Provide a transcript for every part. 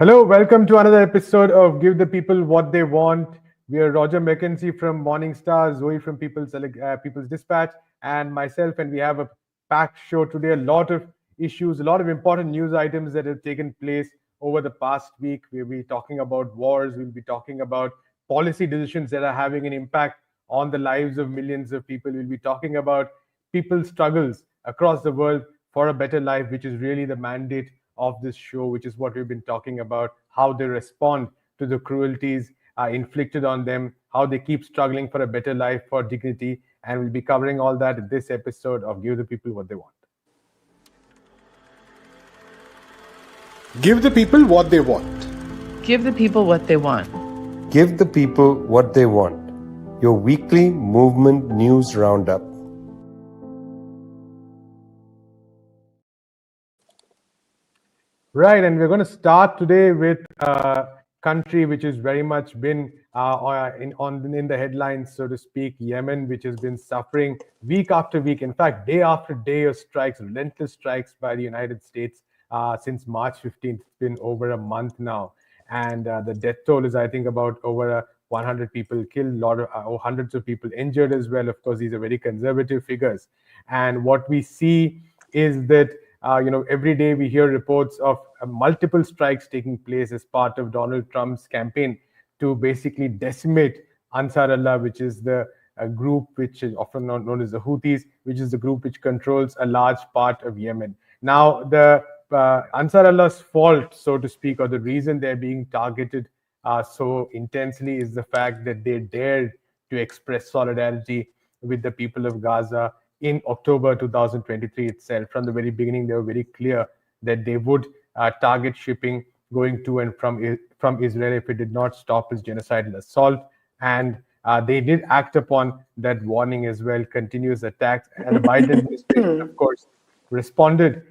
Hello, welcome to another episode of Give the People What They Want. We are Roger McKenzie from Morningstar, Zoe from People's Dispatch, and myself. And we have a packed show today. A lot of issues, a lot of important news items that have taken place over the past week. We'll be talking about wars. We'll be talking about policy decisions that are having an impact on the lives of millions of people. We'll be talking about people's struggles across the world for a better life, which is really the mandate of this show, which is what we've been talking about, how they respond to the cruelties inflicted on them, how they keep struggling for a better life, for dignity. And we'll be covering all that in this episode of Give the People What They Want. Give the people what they want. Give the people what they want. Give the people what they want. Your weekly movement news roundup. Right, and we're going to start today with a country which has very much been in the headlines, so to speak, Yemen, which has been suffering week after week, in fact, day after day of strikes, relentless strikes by the United States since March 15th. It's been over a month now, and the death toll is, I think, about over 100 people killed, hundreds of people injured as well. Of course, these are very conservative figures, and what we see is that every day we hear reports of multiple strikes taking place as part of Donald Trump's campaign to basically decimate Ansar Allah, which is the group which is often known as the Houthis, which is the group which controls a large part of Yemen. Now, the Ansar Allah's fault, so to speak, or the reason they're being targeted so intensely is the fact that they dared to express solidarity with the people of Gaza in October 2023 itself. From the very beginning, they were very clear that they would target shipping going to and from Israel if it did not stop its genocidal assault. And they did act upon that warning as well, continuous attacks. And the Biden administration, of course, responded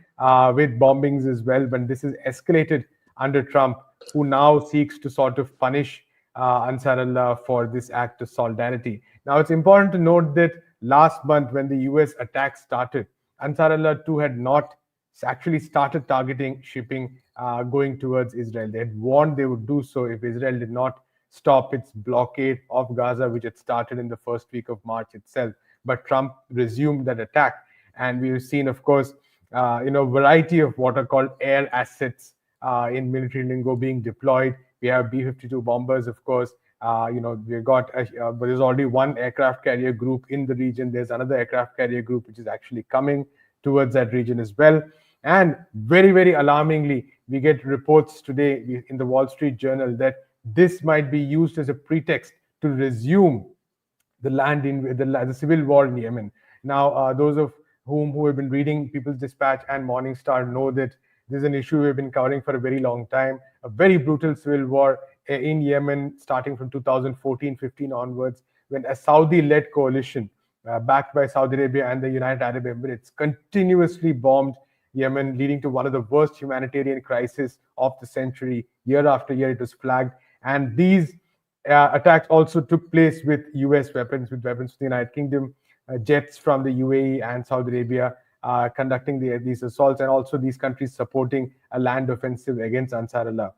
with bombings as well. But this is escalated under Trump, who now seeks to sort of punish Ansar Allah for this act of solidarity. Now, it's important to note that last month, when the US attack started, Ansar Allah too had not actually started targeting shipping going towards Israel. They had warned they would do so if Israel did not stop its blockade of Gaza, which had started in the first week of March itself. But Trump resumed that attack. And we've seen, of course, variety of what are called air assets in military lingo being deployed. We have B-52 bombers, of course. We've got, but there's already one aircraft carrier group in the region. There's another aircraft carrier group which is actually coming towards that region as well. And very, very alarmingly, we get reports today in the Wall Street Journal that this might be used as a pretext to resume the civil war in Yemen. Now, those of who have been reading People's Dispatch and Morningstar know that this is an issue we've been covering for a very long time. A very brutal civil war in Yemen, starting from 2014-15 onwards, when a Saudi-led coalition backed by Saudi Arabia and the United Arab Emirates continuously bombed Yemen, leading to one of the worst humanitarian crises of the century. Year after year, it was flagged. And these attacks also took place with US weapons, with weapons from the United Kingdom, jets from the UAE and Saudi Arabia conducting these assaults, and also these countries supporting a land offensive against Ansar Allah.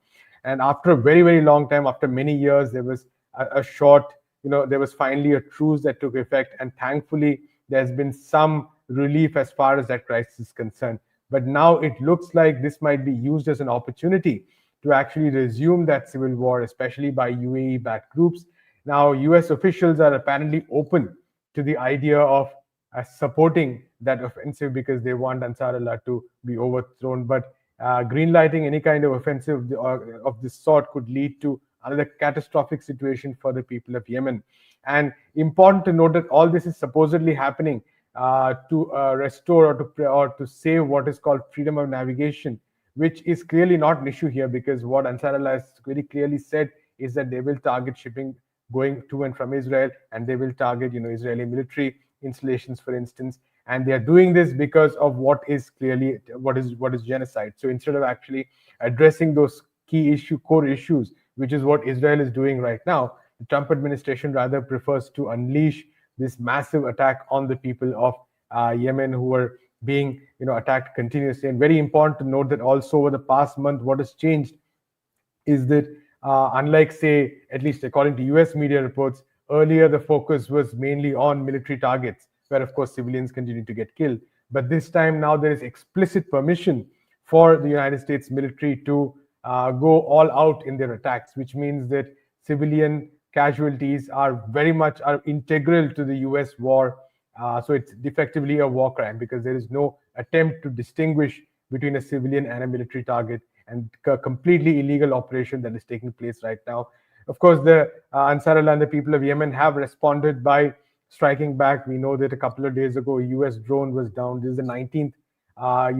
And after a very, very long time, after many years, there was there was finally a truce that took effect. And thankfully, there's been some relief as far as that crisis is concerned. But now it looks like this might be used as an opportunity to actually resume that civil war, especially by UAE-backed groups. Now, US officials are apparently open to the idea of supporting that offensive because they want Ansar Allah to be overthrown. But greenlighting any kind of offensive of this sort could lead to another catastrophic situation for the people of Yemen. And important to note that all this is supposedly happening to restore or to save what is called freedom of navigation, which is clearly not an issue here, because what Ansar Allah has very clearly said is that they will target shipping going to and from Israel, and they will target Israeli military installations, for instance. And they are doing this because of what is genocide. So instead of actually addressing those core issues, which is what Israel is doing right now, the Trump administration rather prefers to unleash this massive attack on the people of Yemen, who are being attacked continuously. And very important to note that also over the past month, what has changed is that unlike, say, at least according to US media reports, earlier the focus was mainly on military targets, where of course civilians continue to get killed. But this time now there is explicit permission for the United States military to go all out in their attacks, which means that civilian casualties are very much integral to the US war. So it's effectively a war crime because there is no attempt to distinguish between a civilian and a military target, and a completely illegal operation that is taking place right now. Of course, the Ansar Allah and the people of Yemen have responded by striking back. We know that a couple of days ago, a US drone was down. This is the 19th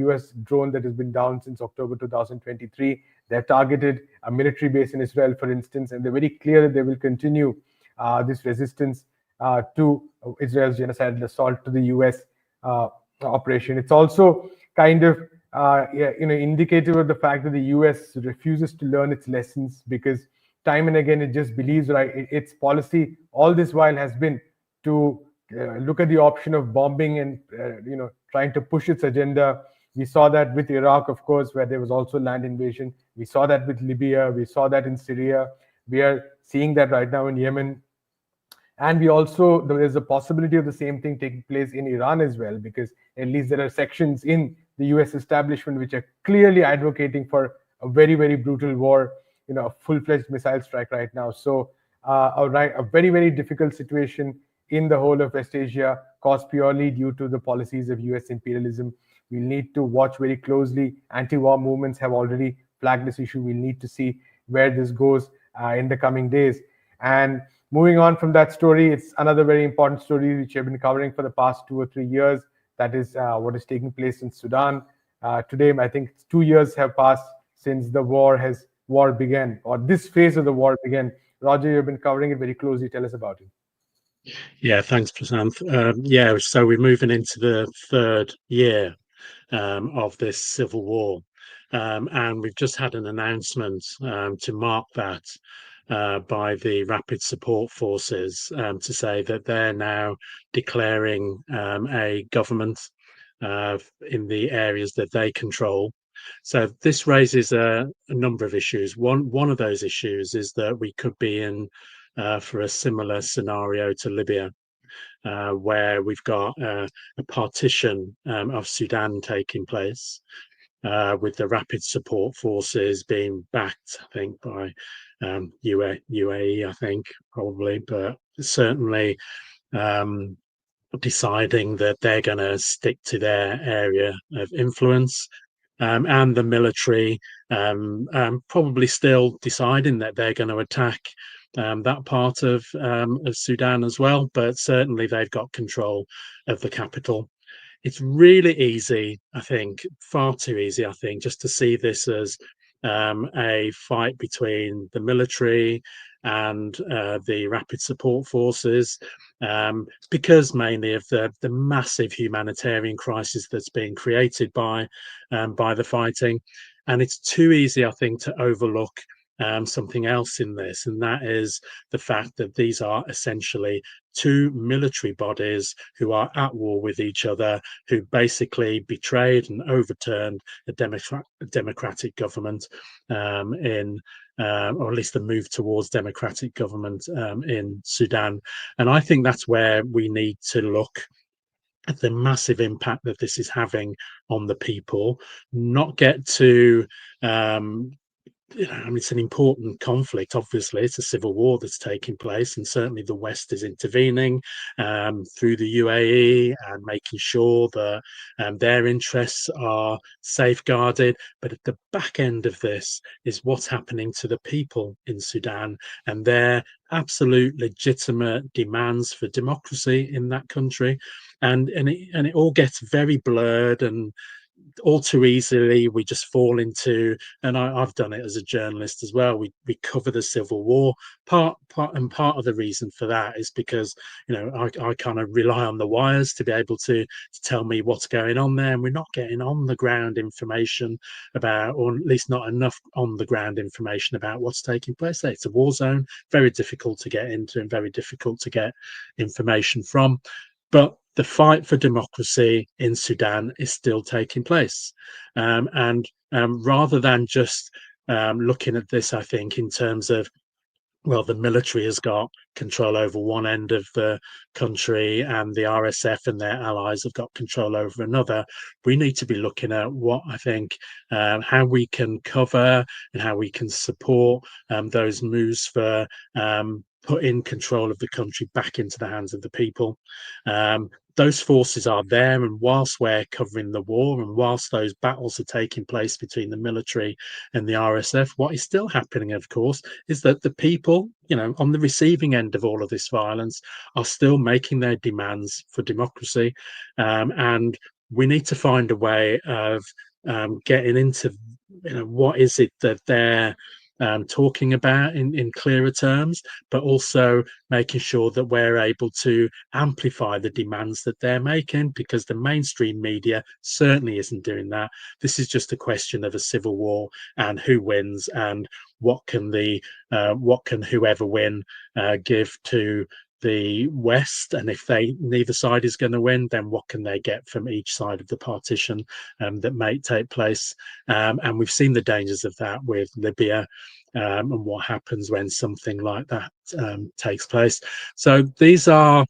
US drone that has been down since October 2023. They're targeted a military base in Israel, for instance, and they're very clear that they will continue this resistance to Israel's genocidal assault to the US operation. It's also kind of indicative of the fact that the US refuses to learn its lessons, because time and again it just believes, right, its policy all this while has been to look at the option of bombing and trying to push its agenda. We saw that with Iraq, of course, where there was also land invasion. We saw that with Libya. We saw that in Syria. We are seeing that right now in Yemen. And there is a possibility of the same thing taking place in Iran as well, because at least there are sections in the US establishment which are clearly advocating for a very, very brutal war, a full-fledged missile strike right now. So a very, very difficult situation in the whole of West Asia, caused purely due to the policies of US imperialism. We'll need to watch very closely. Anti-war movements have already flagged this issue. We'll need to see where this goes in the coming days. And moving on from that story, it's another very important story which I've been covering for the past 2 or 3 years. That is what is taking place in Sudan. Today, I think 2 years have passed since the war began, or this phase of the war began. Roger, you've been covering it very closely. Tell us about it. Yeah, thanks, Prasanth. So we're moving into the third year of this civil war. And we've just had an announcement to mark that by the Rapid Support Forces to say that they're now declaring a government in the areas that they control. So this raises a number of issues. One of those issues is that we could be in for a similar scenario to Libya, where we've got a partition of Sudan taking place, with the Rapid Support Forces being backed, I think, by UAE, I think, probably, but certainly deciding that they're going to stick to their area of influence. And the military probably still deciding that they're going to attack that part of Sudan as well, but certainly they've got control of the capital. It's really easy, I think, far too easy, I think, just to see this as a fight between the military and the Rapid Support Forces, because mainly of the massive humanitarian crisis that's being created by the fighting. And it's too easy, I think, to overlook something else in this, and that is the fact that these are essentially two military bodies who are at war with each other, who basically betrayed and overturned a democratic government or at least the move towards democratic government in Sudan. And I think that's where we need to look at the massive impact that this is having on the people, not get to it's an important conflict. Obviously, it's a civil war that's taking place, and certainly the West is intervening through the UAE and making sure that their interests are safeguarded. But at the back end of this is what's happening to the people in Sudan and their absolute legitimate demands for democracy in that country, and it all gets very blurred, and all too easily we just fall into, and I've done it as a journalist as well, we cover the civil war. Part of the reason for that is because I kind of rely on the wires to be able to tell me what's going on there, and we're not getting on the ground information about, or at least not enough on the ground information about what's taking place there. It's a war zone, very difficult to get into and very difficult to get information from. But the fight for democracy in Sudan is still taking place. And rather than just looking at this, I think, in terms of, well, the military has got control over one end of the country and the RSF and their allies have got control over another. We need to be looking at what I think, how we can cover and how we can support those moves for putting control of the country back into the hands of the people. Those forces are there, and whilst we're covering the war and whilst those battles are taking place between the military and the RSF, what is still happening, of course, is that the people, you know, on the receiving end of all of this violence are still making their demands for democracy. And we need to find a way of getting into, you know, what is it that they're talking about in clearer terms, but also making sure that we're able to amplify the demands that they're making, because the mainstream media certainly isn't doing that. This is just a question of a civil war and who wins and what can whoever win give to the West, and if neither side is going to win, then what can they get from each side of the partition that may take place? And we've seen the dangers of that with Libya and what happens when something like that takes place. So these are,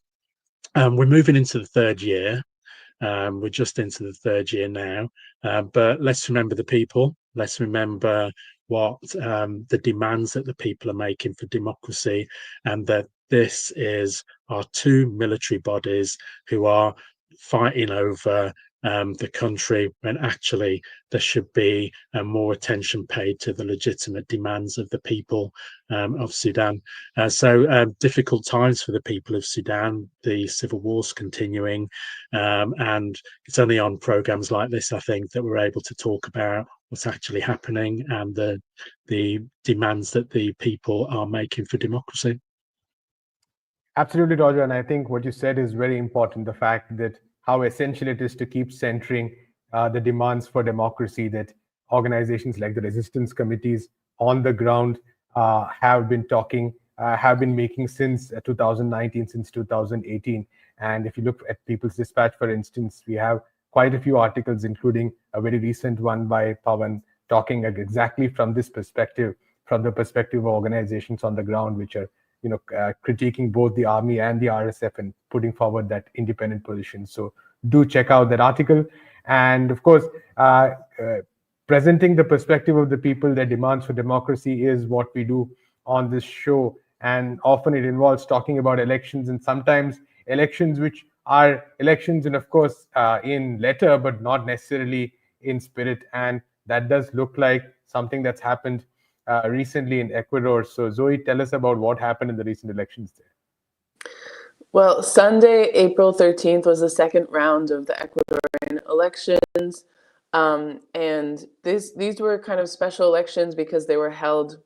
we're moving into the third year. We're just into the third year now, but let's remember the people. Let's remember what the demands that the people are making for democracy, and that this is our two military bodies who are fighting over the country, when actually there should be more attention paid to the legitimate demands of the people of Sudan. So difficult times for the people of Sudan. The civil war's continuing, and it's only on programs like this, I think, that we're able to talk about what's actually happening and the demands that the people are making for democracy. Absolutely, Roger. And I think what you said is very important, the fact that how essential it is to keep centering the demands for democracy, that organizations like the resistance committees on the ground have been making since 2019, since 2018. And if you look at People's Dispatch, for instance, we have quite a few articles, including a very recent one by Pawan, talking exactly from this perspective, from the perspective of organizations on the ground, which are critiquing both the army and the RSF and putting forward that independent position. So do check out that article. And of course, presenting the perspective of the people, their demands for democracy, is what we do on this show. And often it involves talking about elections, and sometimes elections which are elections, and of course, in letter, but not necessarily in spirit. And that does look like something that's happened recently in Ecuador. So Zoe, tell us about what happened in the recent elections there. Well, Sunday, April 13th was the second round of the Ecuadorian elections. And these were kind of special elections because they were held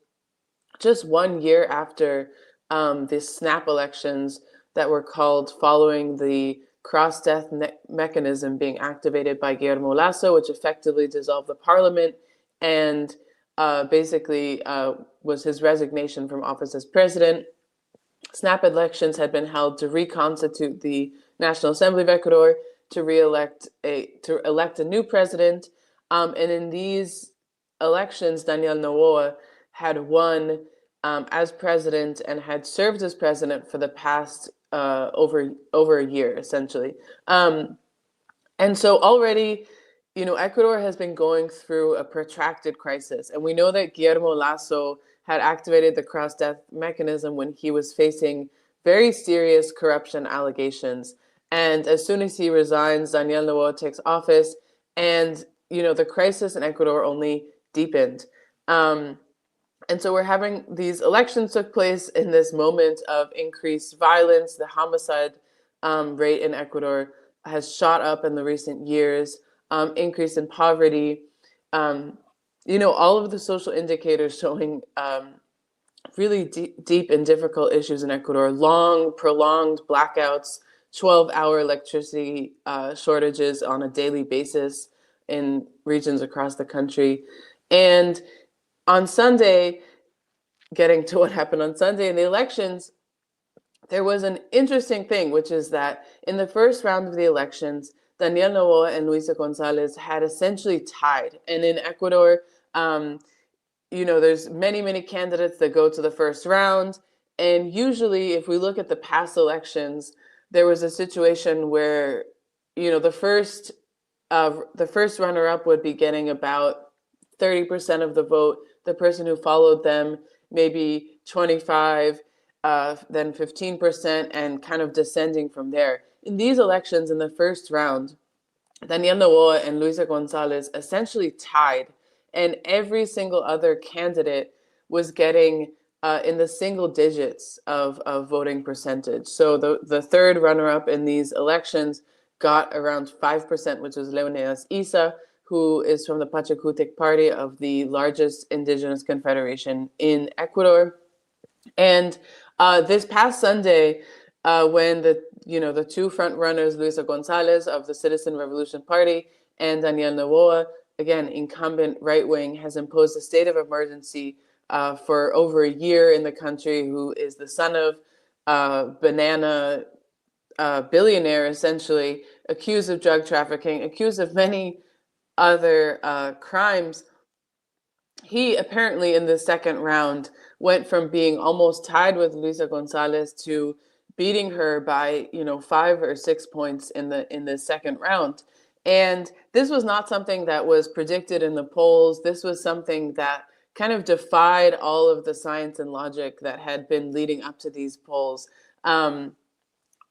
just 1 year after the snap elections that were called following the cross-death mechanism being activated by Guillermo Lasso, which effectively dissolved the parliament and basically was his resignation from office as president. Snap elections had been held to reconstitute the National Assembly of Ecuador, to elect a new president. And in these elections, Daniel Noboa had won as president and had served as president for the past over a year, essentially. And so already, Ecuador has been going through a protracted crisis. And we know that Guillermo Lasso had activated the cross-death mechanism when he was facing very serious corruption allegations. And as soon as he resigns, Daniel Noboa takes office, and the crisis in Ecuador only deepened. And so we're having these elections took place in this moment of increased violence. The homicide rate in Ecuador has shot up in the recent years, increase in poverty, all of the social indicators showing really deep and difficult issues in Ecuador, long, prolonged blackouts, 12-hour electricity shortages on a daily basis in regions across the country. And on Sunday, getting to what happened on Sunday in the elections, there was an interesting thing, which is that in the first round of the elections, Daniel Noboa and Luisa Gonzalez had essentially tied. And in Ecuador, there's many candidates that go to the first round. And usually, if we look at the past elections, there was a situation where, the first runner-up would be getting about 30% of the vote. The person who followed them, maybe 25, then 15%, and kind of descending from there. In these elections, in the first round, Daniel Noboa and Luisa Gonzalez essentially tied, and every single other candidate was getting in the single digits of voting percentage. So the third runner-up in these elections got around 5%, which was Leonidas Issa, who is from the Pachakutik party of the largest indigenous confederation in Ecuador. And this past Sunday, when the two front runners, Luisa Gonzalez of the Citizen Revolution Party and Daniel Noboa, again, incumbent right wing, has imposed a state of emergency for over a year in the country, who is the son of banana billionaire, essentially, accused of drug trafficking, accused of many other crimes. He apparently, in the second round, went from being almost tied with Luisa Gonzalez to beating her by 5 or 6 points in the second round. And this was not something that was predicted in the polls. This was something that kind of defied all of the science and logic that had been leading up to these polls.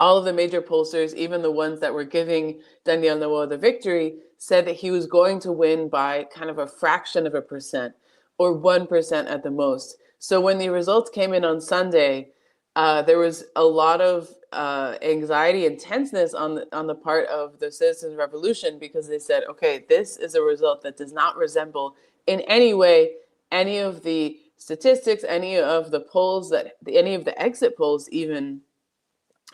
All of the major pollsters, even the ones that were giving Daniel Noboa the victory, said that he was going to win by kind of a fraction of a percent, or 1% at the most. So when the results came in on Sunday, there was a lot of anxiety and tenseness on the part of the Citizens Revolution, because they said, okay, this is a result that does not resemble in any way any of the statistics, any of the polls, any of the exit polls even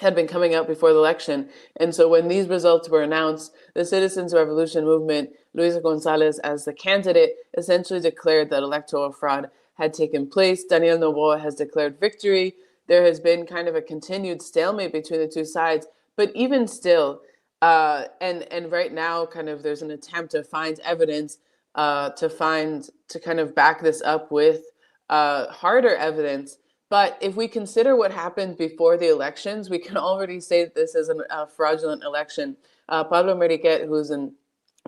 had been coming out before the election. And so when these results were announced, the Citizens Revolution movement, Luisa Gonzalez as the candidate, essentially declared that electoral fraud had taken place. Daniel Noboa has declared victory. There has been kind of a continued stalemate between the two sides. But even still, and right now, kind of there's an attempt to find evidence, to kind of back this up with harder evidence. But if we consider what happened before the elections, we can already say that this is a fraudulent election. Pablo Meriquet, who's a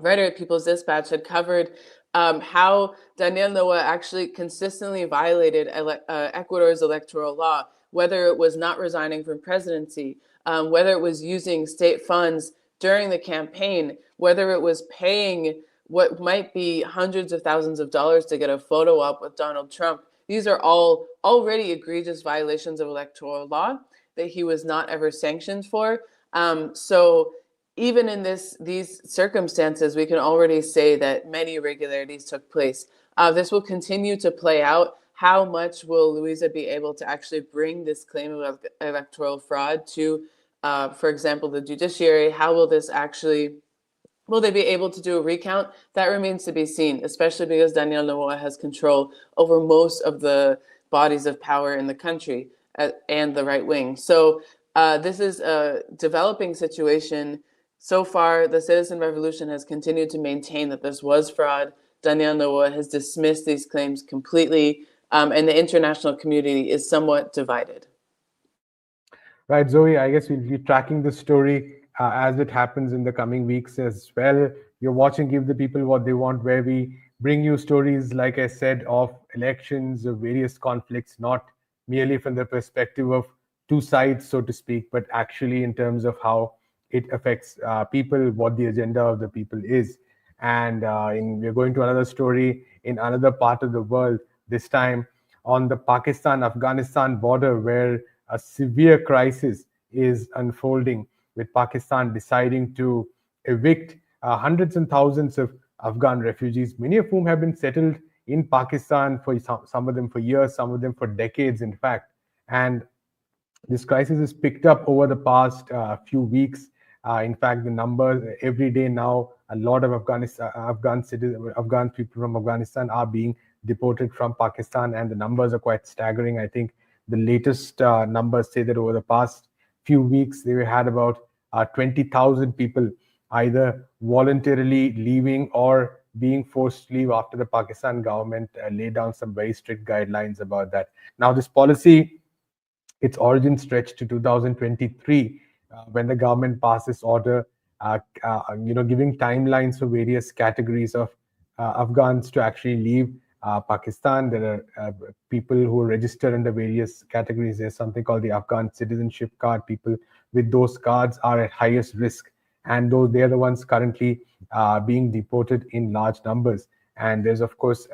writer at People's Dispatch, had covered how Daniel Noboa actually consistently violated Ecuador's electoral law, whether it was not resigning from presidency, whether it was using state funds during the campaign, whether it was paying what might be hundreds of thousands of dollars to get a photo op with Donald Trump. These are all already egregious violations of electoral law that he was not ever sanctioned for. So even in these circumstances, we can already say that many irregularities took place. This will continue to play out. How much will Luisa be able to actually bring this claim of electoral fraud to, for example, the judiciary? How will this actually... Will they be able to do a recount? That remains to be seen, especially because Daniel Noboa has control over most of the bodies of power in the country and the right wing. So this is a developing situation. So far, the Citizen Revolution has continued to maintain that this was fraud. Daniel Noboa has dismissed these claims completely, and the international community is somewhat divided. Right, Zoe, I guess we'll be tracking the story as it happens in the coming weeks as well. You're watching Give the People What They Want, where we bring you stories, like I said, of elections, of various conflicts, not merely from the perspective of two sides, so to speak, but actually in terms of how it affects people, what the agenda of the people is. And we're going to another story in another part of the world, this time on the Pakistan-Afghanistan border, where a severe crisis is unfolding, with Pakistan deciding to evict hundreds and thousands of Afghan refugees, many of whom have been settled in Pakistan, for some of them for years, some of them for decades, in fact. And this crisis has picked up over the past few weeks. In fact, the numbers every day now, a lot of Afghan people from Afghanistan are being deported from Pakistan, and the numbers are quite staggering. I think the latest numbers say that over the past few weeks, they had about 20,000 people either voluntarily leaving or being forced to leave after the Pakistan government laid down some very strict guidelines about that. Now, this policy, its origin stretched to 2023, when the government passed this order, giving timelines for various categories of Afghans to actually leave Pakistan. There are people who are registered under various categories. There's something called the Afghan citizenship card. People with those cards are at highest risk, and those they're the ones currently being deported in large numbers. And there's, of course,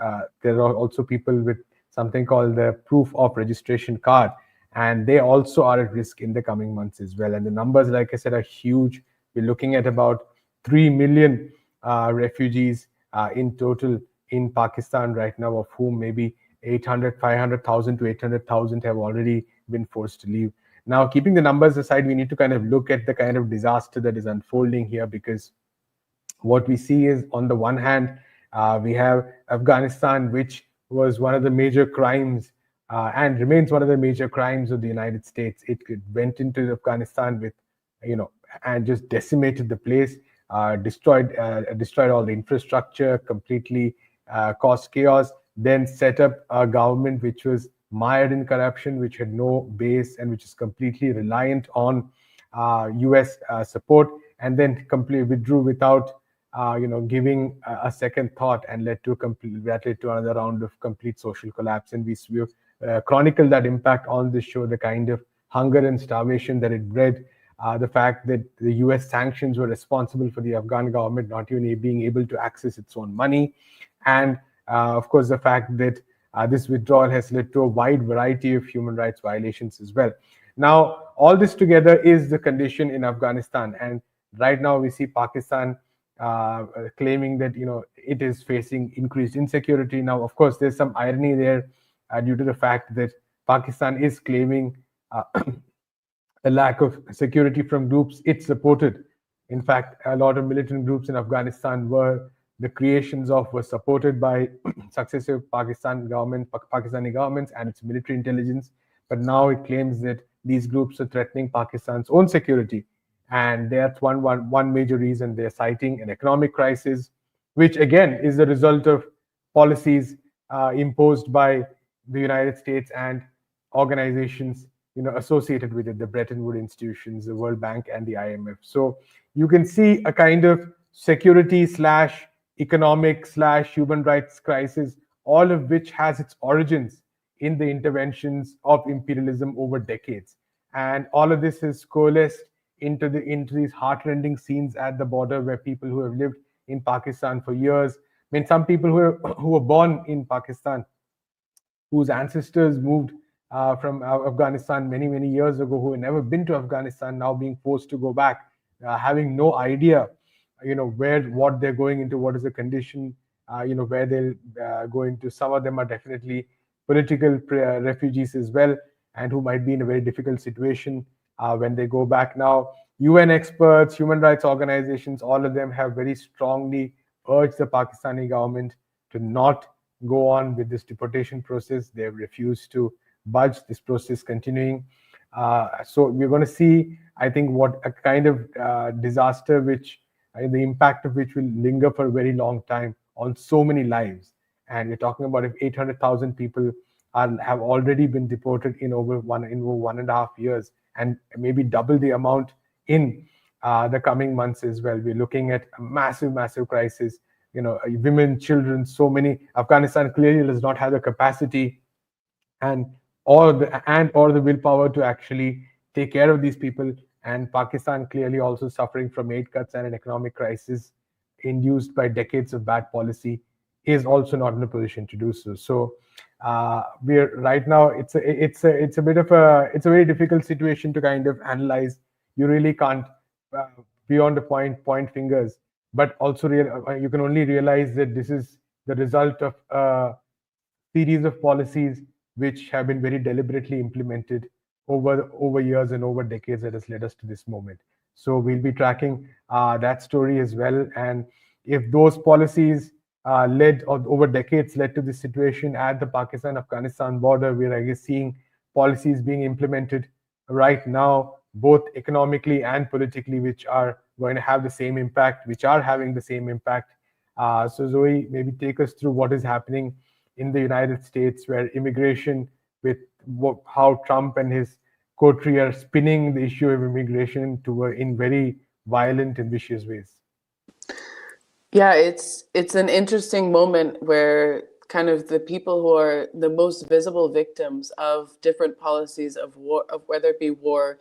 there are also people with something called the proof of registration card, and they also are at risk in the coming months as well. And the numbers, like I said, are huge. We're looking at about 3 million refugees in total in Pakistan right now, of whom maybe 500,000 to 800,000 have already been forced to leave. Now, keeping the numbers aside, we need to kind of look at the kind of disaster that is unfolding here, because what we see is, on the one hand, we have Afghanistan, which was one of the major crimes and remains one of the major crimes of the United States. It went into Afghanistan with, and just decimated the place, destroyed all the infrastructure, completely caused chaos, then set up a government which was mired in corruption, which had no base, and which is completely reliant on US support, and then completely withdrew without giving a second thought, and led to another round of complete social collapse. And we've chronicled that impact on this show, the kind of hunger and starvation that it bred, the fact that the US sanctions were responsible for the Afghan government not even being able to access its own money, and of course the fact that this withdrawal has led to a wide variety of human rights violations as well. Now, all this together is the condition in Afghanistan, and right now we see Pakistan claiming that it is facing increased insecurity. Now, of course, there's some irony there due to the fact that Pakistan is claiming a lack of security from groups it supported. In fact, a lot of militant groups in Afghanistan were supported by successive Pakistani governments and its military intelligence. But now it claims that these groups are threatening Pakistan's own security. And that's one major reason. They're citing an economic crisis, which again is the result of policies imposed by the United States and organizations associated with it, the Bretton Woods institutions, the World Bank, and the IMF. So you can see a kind of security / economic / human rights crisis, all of which has its origins in the interventions of imperialism over decades. And all of this has coalesced into these heartrending scenes at the border, where people who have lived in Pakistan for years, some people who were born in Pakistan, whose ancestors moved from Afghanistan many years ago, who had never been to Afghanistan, now being forced to go back, having no idea what they're going into, what is the condition, where they'll go into. Some of them are definitely political refugees as well, and who might be in a very difficult situation when they go back. Now, UN experts, human rights organizations, all of them have very strongly urged the Pakistani government to not go on with this deportation process. They have refused to budge, this process continuing. So we're going to see, I think, what a kind of disaster which the impact of which will linger for a very long time on so many lives. And we're talking about if 800,000 people have already been deported in over 1.5 years, and maybe double the amount in the coming months as well. We're looking at a massive crisis. Women, children, so many. Afghanistan clearly does not have the capacity or the willpower to actually take care of these people. And Pakistan clearly also suffering from aid cuts and an economic crisis induced by decades of bad policy, is also not in a position to do so. So we're right now, it's a very difficult situation to kind of analyze. You really can't beyond the point fingers, but also you can only realize that this is the result of a series of policies which have been very deliberately implemented over years and over decades, that has led us to this moment. So we'll be tracking that story as well. And if those policies over decades led to this situation at the Pakistan-Afghanistan border, we're, I guess, seeing policies being implemented right now, both economically and politically, which are going to have the same impact, which are having the same impact So Zoe, maybe take us through what is happening in the United States, where immigration, with how Trump and his coterie are spinning the issue of immigration in very violent and vicious ways. Yeah, it's an interesting moment where kind of the people who are the most visible victims of different policies of war, of whether it be war,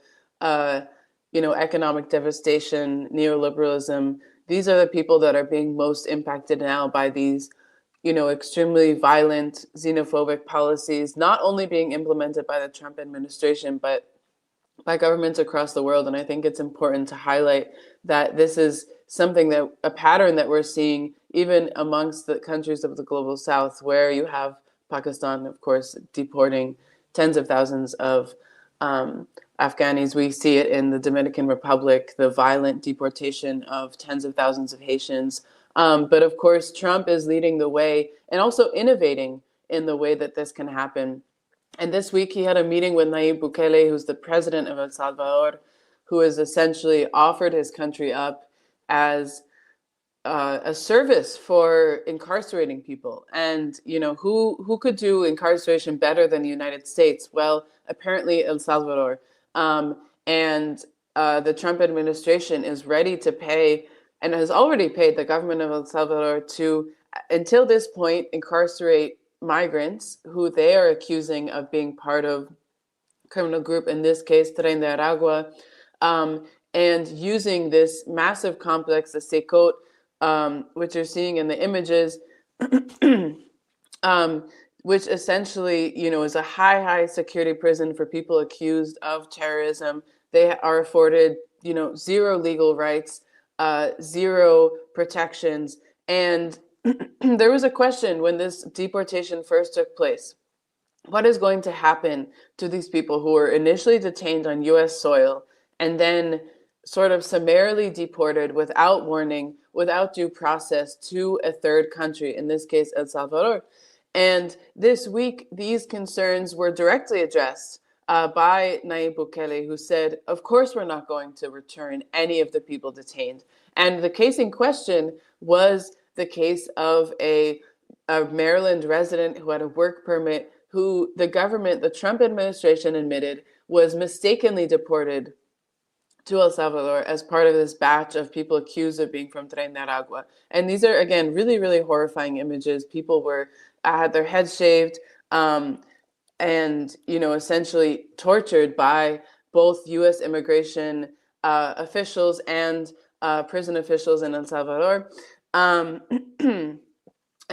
economic devastation, neoliberalism. These are the people that are being most impacted now by these, extremely violent xenophobic policies, not only being implemented by the Trump administration, but by governments across the world. And I think it's important to highlight that this is a pattern that we're seeing even amongst the countries of the global south, where you have Pakistan, of course, deporting tens of thousands of Afghanis. We see it in the Dominican Republic, the violent deportation of tens of thousands of Haitians. But of course, Trump is leading the way and also innovating in the way that this can happen. And this week he had a meeting with Nayib Bukele, who's the president of El Salvador, who has essentially offered his country up as a service for incarcerating people. And, who could do incarceration better than the United States? Well, apparently El Salvador. And the Trump administration is ready to pay, and has already paid the government of El Salvador to, until this point, incarcerate migrants who they are accusing of being part of criminal group, in this case, Tren de Aragua, and using this massive complex, the Secot, which you're seeing in the images, which essentially, is a high security prison for people accused of terrorism. They are afforded, zero legal rights, zero protections. And there was a question when this deportation first took place. What is going to happen to these people who were initially detained on US soil and then sort of summarily deported without warning, without due process, to a third country, in this case, El Salvador? And this week, these concerns were directly addressed by Nayib Bukele, who said, of course, we're not going to return any of the people detained. And the case in question was the case of a Maryland resident who had a work permit, who the government, the Trump administration, admitted was mistakenly deported to El Salvador as part of this batch of people accused of being from Tren de Aragua. And these are, again, really, really horrifying images. People had their heads shaved and, essentially tortured by both U.S. immigration officials and prison officials in El Salvador. In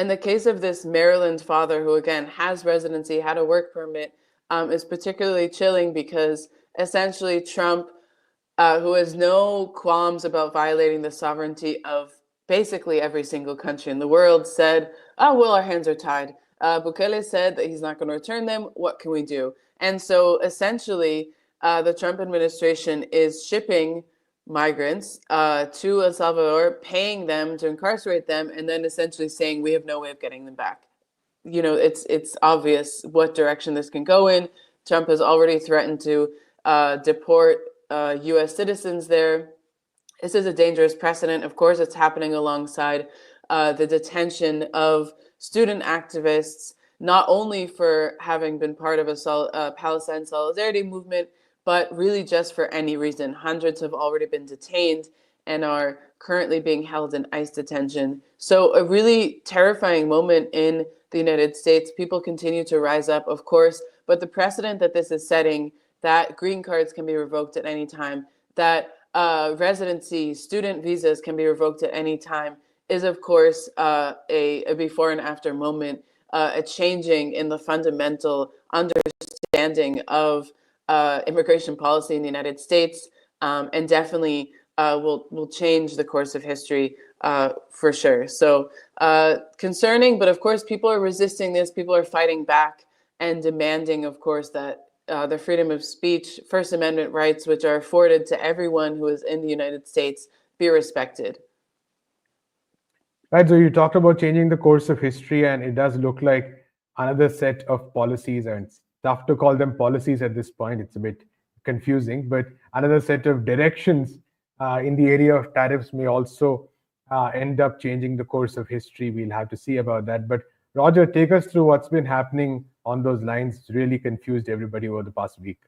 the case of this Maryland father, who again has residency, had a work permit, is particularly chilling because essentially Trump, who has no qualms about violating the sovereignty of basically every single country in the world, said, oh, well, our hands are tied. Bukele said that he's not going to return them. What can we do? And so essentially, the Trump administration is shipping migrants to El Salvador, paying them to incarcerate them, and then essentially saying we have no way of getting them back. It's obvious what direction this can go in. Trump has already threatened to deport U.S. citizens there. This is a dangerous precedent. Of course, it's happening alongside the detention of student activists, not only for having been part of a Palestine solidarity movement, but really just for any reason. Hundreds have already been detained and are currently being held in ICE detention. So a really terrifying moment in the United States. People continue to rise up, of course, but the precedent that this is setting, that green cards can be revoked at any time, that residency, student visas can be revoked at any time, is of course a before and after moment, a changing in the fundamental understanding of immigration policy in the United States, and definitely will change the course of history for sure. So concerning, but of course people are resisting this, people are fighting back and demanding, of course, that the freedom of speech, First Amendment rights, which are afforded to everyone who is in the United States, be respected. Right, so you talked about changing the course of history, and it does look like another set of policies, and it's tough to call them policies at this point. It's a bit confusing, but another set of directions in the area of tariffs may also end up changing the course of history. We'll have to see about that. But Roger, take us through what's been happening on those lines. It's really confused everybody over the past week.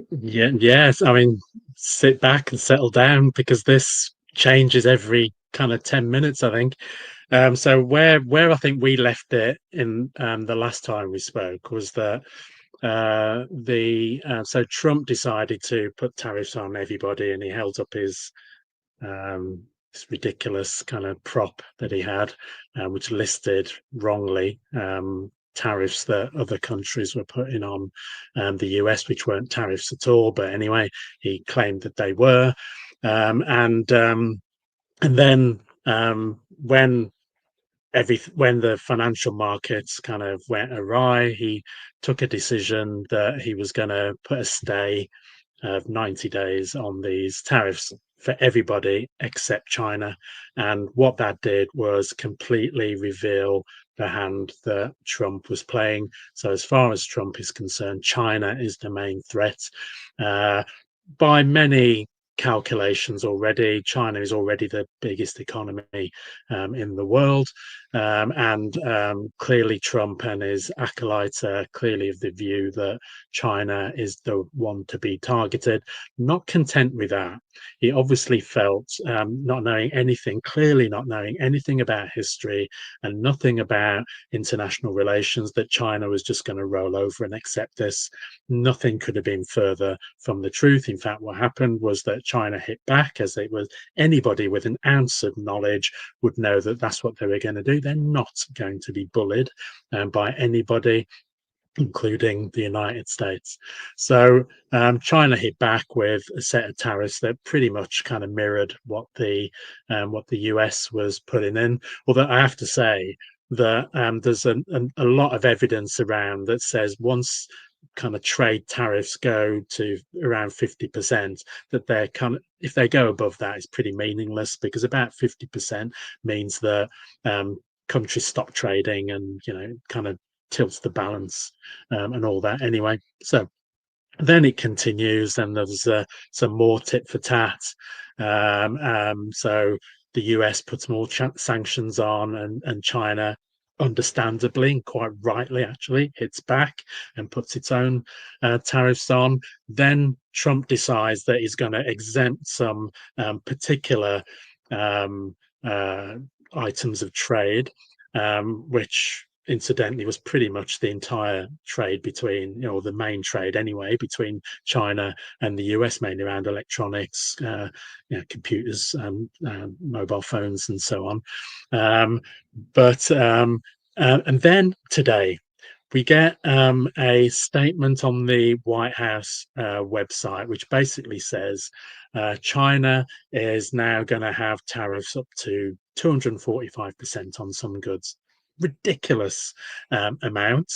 Yes. I mean, sit back and settle down, because this changes every kind of 10 minutes, I think. So where I think we left it in the last time we spoke was that so Trump decided to put tariffs on everybody, and he held up his this ridiculous kind of prop that he had, which listed wrongly tariffs that other countries were putting on the US, which weren't tariffs at all. But anyway, he claimed that they were, and then when the financial markets kind of went awry, he took a decision that he was going to put a stay of 90 days on these tariffs for everybody except China. And what that did was completely reveal the hand that Trump was playing. So as far as Trump is concerned, China is the main threat. By many calculations already, China is already the biggest economy in the world, and clearly Trump and his acolytes are clearly of the view that China is the one to be targeted. Not content with that, he obviously felt, clearly not knowing anything about history and nothing about international relations, that China was just going to roll over and accept this. Nothing could have been further from the truth. In fact, what happened was that China hit back, as it was anybody with an ounce of knowledge would know that that's what they were going to do. They're not going to be bullied by anybody, including the United States. So China hit back with a set of tariffs that pretty much kind of mirrored what the US was putting in. Although I have to say that there's a lot of evidence around that says once kind of trade tariffs go to around 50%, that they're kind of, if they go above that, it's pretty meaningless, because about 50% means that countries stop trading, and kind of tilts the balance and all that anyway. So then it continues, and there's some more tit for tat. So the US puts more sanctions on, and China, understandably and quite rightly actually, hits back and puts its own tariffs on. Then Trump decides that he's going to exempt some particular items of trade, which incidentally was pretty much the entire trade between, the main trade anyway, between China and the US, mainly around electronics, computers, mobile phones, and so on. And then today we get a statement on the White House website, which basically says China is now going to have tariffs up to 245% on some goods. Ridiculous amount.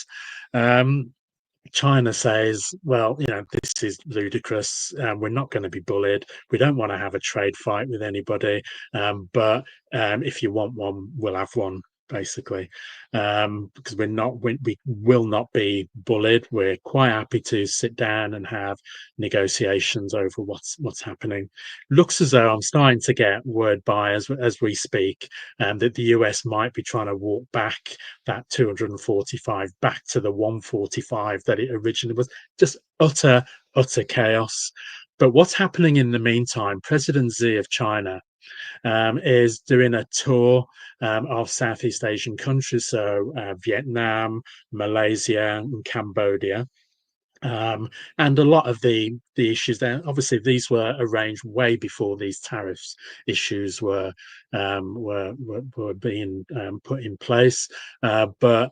China says, well, this is ludicrous. We're not going to be bullied. We don't want to have a trade fight with anybody. But if you want one, we'll have one, basically, because we will not be bullied. We're quite happy to sit down and have negotiations over what's happening. Looks as though I'm starting to get word by as we speak, that the US might be trying to walk back that 245 back to the 145 that it originally was. Just utter chaos. But what's happening in the meantime? President Xi of China is doing a tour of Southeast Asian countries, so Vietnam, Malaysia, and Cambodia. And a lot of the issues there, obviously, these were arranged way before these tariffs issues were being put in place. But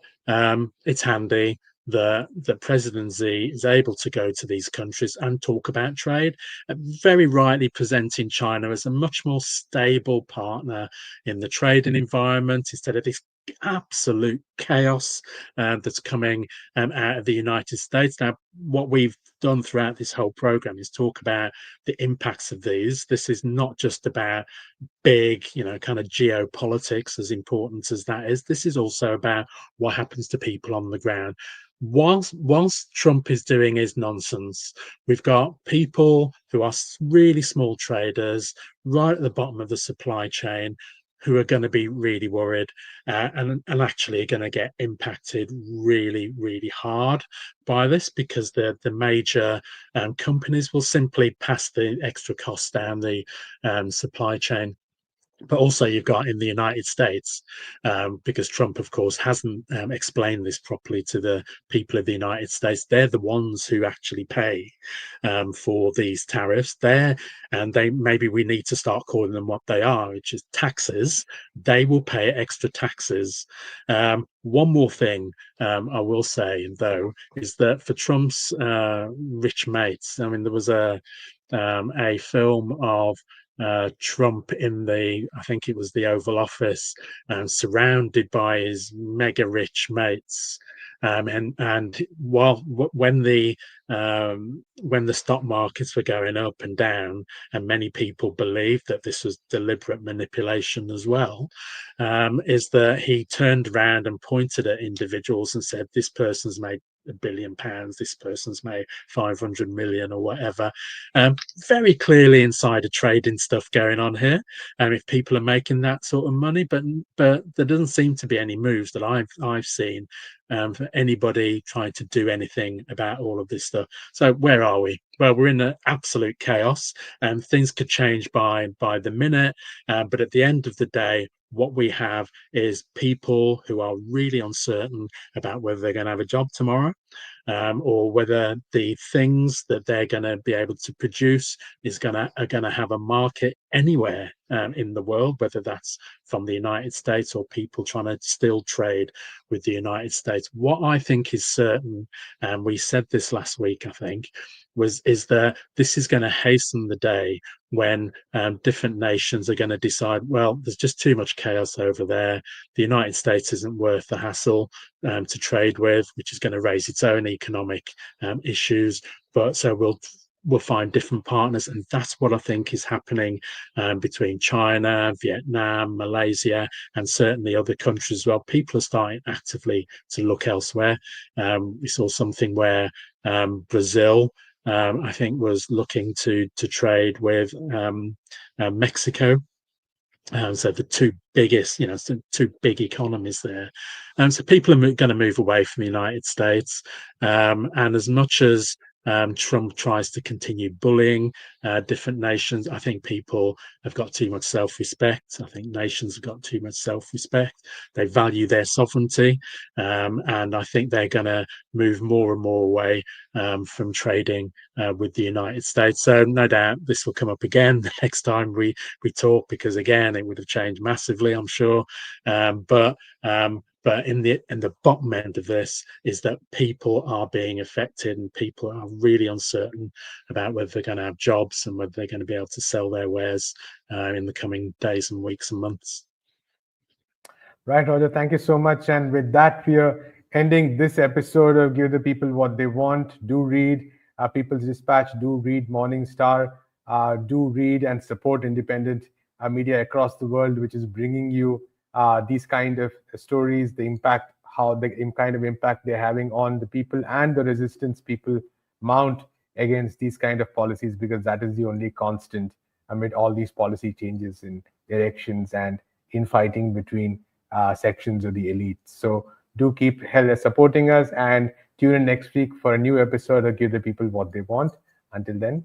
it's handy that President Xi is able to go to these countries and talk about trade, very rightly presenting China as a much more stable partner in the trading environment, instead of this absolute chaos that's coming out of the United States. Now, what we've done throughout this whole program is talk about the impacts of these. This is not just about big, kind of geopolitics, as important as that is. This is also about what happens to people on the ground. Whilst Trump is doing his nonsense, we've got people who are really small traders right at the bottom of the supply chain, who are going to be really worried and actually are going to get impacted really, really hard by this, because the major companies will simply pass the extra costs down the supply chain. But also you've got in the United States, because Trump, of course, hasn't explained this properly to the people of the United States. They're the ones who actually pay for these tariffs. Maybe we need to start calling them what they are, which is taxes. They will pay extra taxes. One more thing I will say, though, is that for Trump's rich mates, I mean, there was a film of Trump in I think it was the Oval Office, surrounded by his mega rich mates. And when the stock markets were going up and down, and many people believed that this was deliberate manipulation as well, is that he turned around and pointed at individuals and said, "This person's made £1 billion, this person's made 500 million," or whatever. Very clearly insider trading stuff going on here. If people are making that sort of money, but there doesn't seem to be any moves that I've seen for anybody trying to do anything about all of this stuff. So where are we? Well, we're in an absolute chaos, and things could change by the minute. But at the end of the day, what we have is people who are really uncertain about whether they're going to have a job tomorrow, or whether the things that they're going to be able to produce are going to have a market anywhere in the world, whether that's from the United States or people trying to still trade with the United States. What I think is certain, and we said this last week, I think, is that this is going to hasten the day when different nations are going to decide, well, there's just too much chaos over there. The United States isn't worth the hassle to trade with, which is going to raise its own economic issues. But so we'll find different partners, and that's what I think is happening between China, Vietnam, Malaysia, and certainly other countries as well. People are starting actively to look elsewhere. We saw something where Brazil, I think, was looking to trade with Mexico. So the two biggest, two big economies there. So people are going to move away from the United States. And as much as Trump tries to continue bullying different nations, I think people have got too much self-respect. I think nations have got too much self-respect. They value their sovereignty. And I think they're going to move more and more away from trading with the United States. So no doubt this will come up again the next time we talk, because again, it would have changed massively, I'm sure. But in the bottom end of this is that people are being affected, and people are really uncertain about whether they're going to have jobs and whether they're going to be able to sell their wares in the coming days and weeks and months. Right, Roger. Thank you so much. And with that, we are ending this episode of Give the People What They Want. Do read People's Dispatch. Do read Morning Star. Do read and support independent media across the world, which is bringing you these kind of stories, the impact, how the kind of impact they're having on the people and the resistance people mount against these kind of policies, because that is the only constant amid all these policy changes in directions and infighting between sections of the elite. So do keep supporting us, and tune in next week for a new episode of Give the People What They Want. Until then,